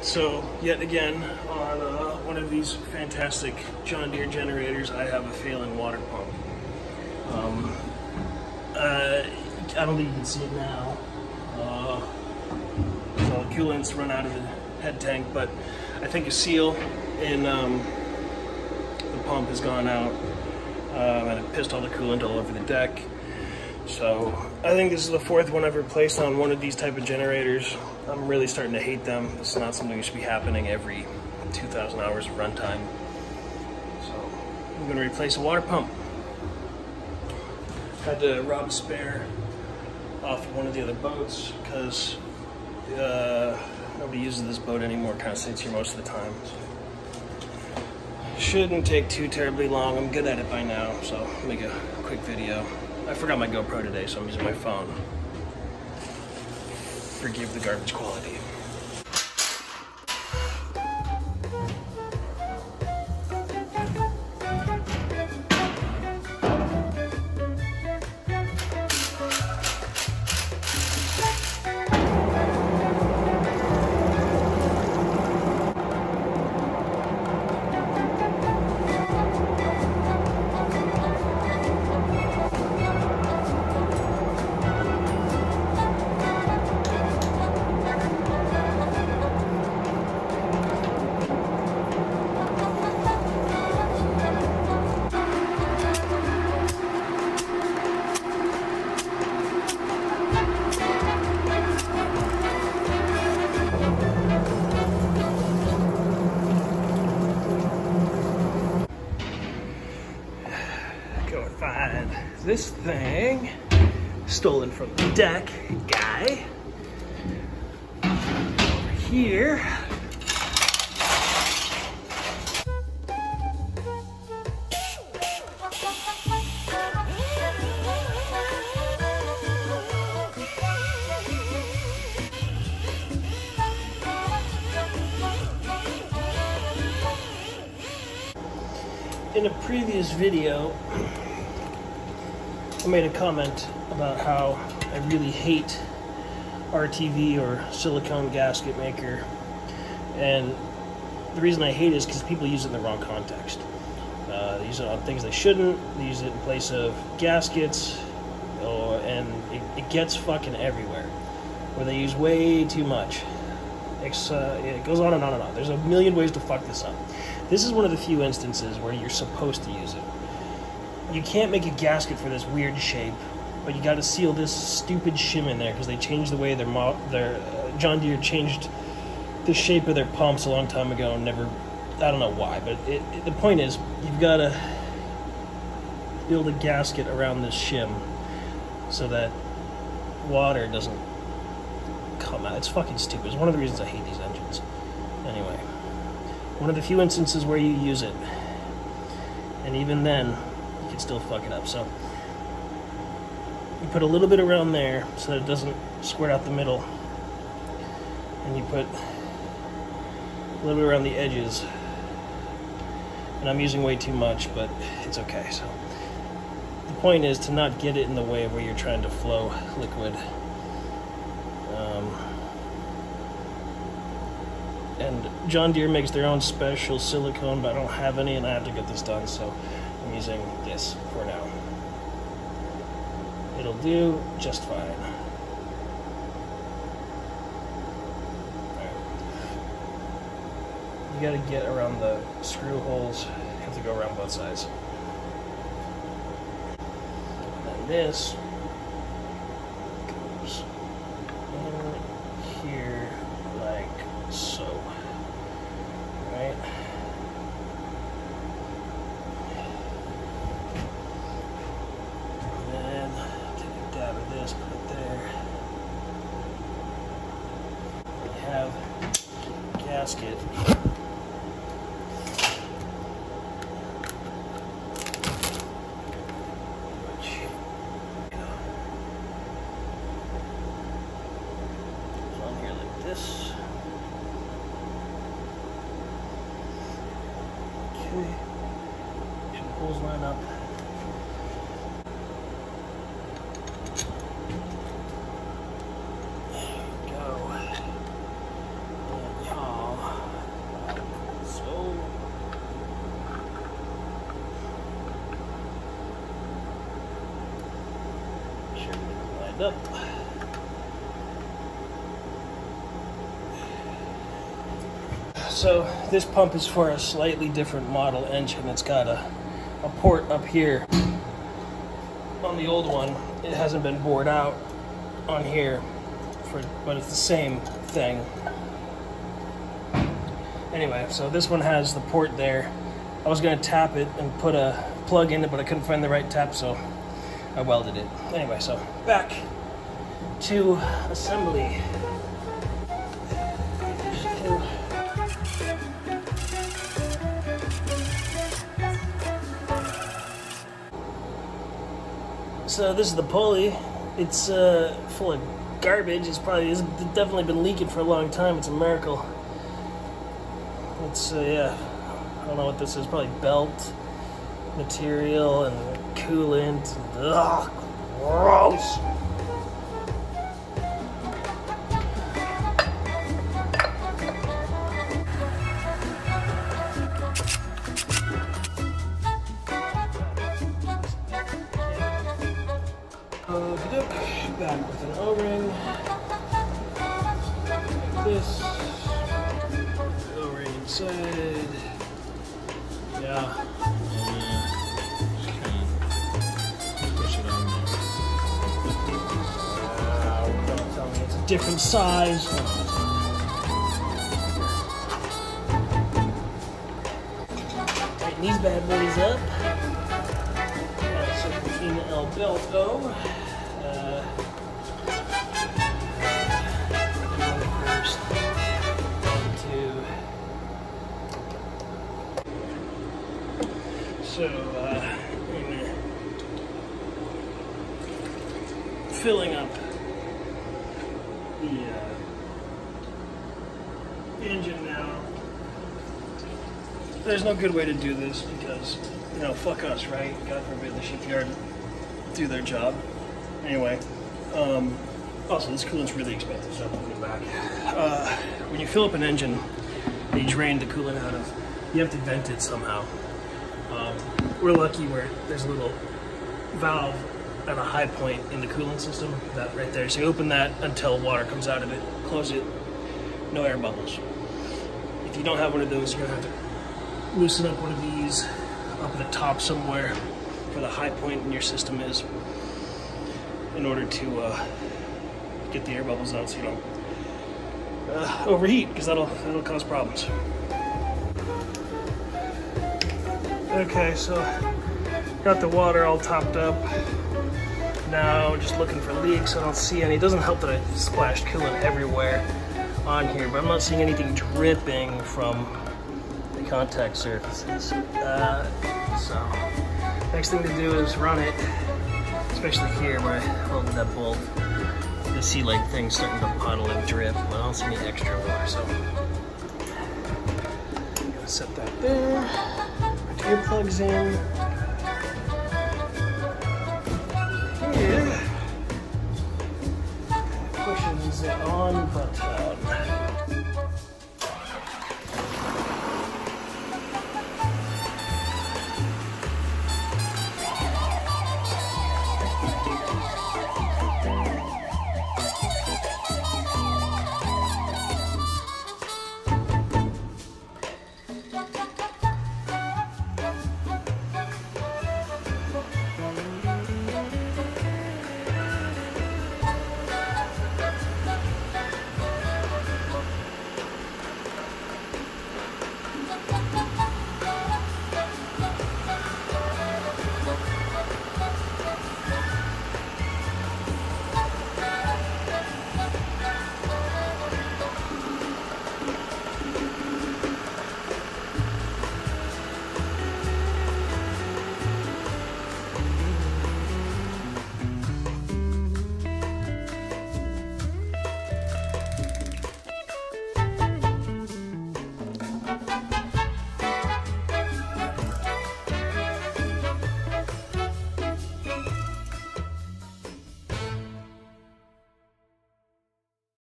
So, yet again, on one of these fantastic John Deere generators, I have a failing water pump. I don't think you can see it now. So the coolant's run out of the head tank, but I think a seal in the pump has gone out, and it pissed all the coolant all over the deck. So I think this is the 4th one I've replaced on one of these type of generators. I'm really starting to hate them. This is not something that should be happening every 2,000 hours of runtime. So I'm going to replace a water pump. Had to rob a spare off of one of the other boats because nobody uses this boat anymore. Kind of sits here most of the time. So shouldn't take too terribly long. I'm good at it by now, so I'll make a quick video. I forgot my GoPro today, so I'm using my phone. Forgive the garbage quality. Find this thing stolen from the deck guy over here. In a previous video, I made a comment about how I really hate RTV or silicone gasket maker, and the reason I hate it is because people use it in the wrong context. They use it on things they shouldn't. They use it in place of gaskets, and it gets fucking everywhere. Where they use way too much. It goes on and on and on. There's a million ways to fuck this up. This is one of the few instances where you're supposed to use it. You can't make a gasket for this weird shape, but you got to seal this stupid shim in there because they changed the way their John Deere changed the shape of their pumps a long time ago and never, I don't know why, but the point is you've got to build a gasket around this shim so that water doesn't come out. It's fucking stupid. It's one of the reasons I hate these engines. Anyway, one of the few instances where you use it, and even then you can still fuck it up. So you put a little bit around there so that it doesn't squirt out the middle, and you put a little bit around the edges, and I'm using way too much, but it's okay. So the point is to not get it in the way of where you're trying to flow liquid. And John Deere makes their own special silicone, but I don't have any, and I have to get this done, so I'm using this for now. It'll do just fine. Alright. You gotta get around the screw holes. You have to go around both sides. And then this goes in here like so. Right? And then take a dab of this, put it there. We have a gasket. So on here like this. Two holes line up. There we go. it up. So this pump is for a slightly different model engine. It's got a port up here. On the old one, it hasn't been bored out on here, but it's the same thing. Anyway, so this one has the port there. I was going to tap it and put a plug in it, but I couldn't find the right tap, so I welded it. Anyway, so back to assembly. So this is the pulley. It's full of garbage. It's definitely been leaking for a long time. It's a miracle. It's yeah, I don't know what this is. Probably belt material and coolant. Ugh, gross. Back with an O-ring, like this, O-ring inside, yeah, push it on there. Don't tell me it's a different size. Tighten these bad boys up. So between the El Belto. So, I'm filling up the engine now. There's no good way to do this because, you know, fuck us, right? God forbid the shipyard do their job. Anyway, also this coolant's really expensive, so I'm putting it back. When you fill up an engine, they drain the coolant out of. You have to vent it somehow. We're lucky where there's a little valve at a high point in the coolant system, that right there. So you open that until water comes out of it, close it, no air bubbles. If you don't have one of those, you're gonna have to loosen up one of these up at the top somewhere where the high point in your system is in order to get the air bubbles out so you don't overheat, because that'll cause problems. Okay, so got the water all topped up. Now just looking for leaks. I don't see any. It doesn't help that I splashed coolant everywhere on here, but I'm not seeing anything dripping from the contact surfaces. So next thing to do is run it, especially here where I welded that bolt. You see like things starting to puddle and drip, but I don't see any extra water, so I'm gonna set that there. Ear plugs in. Here, pushes it on, but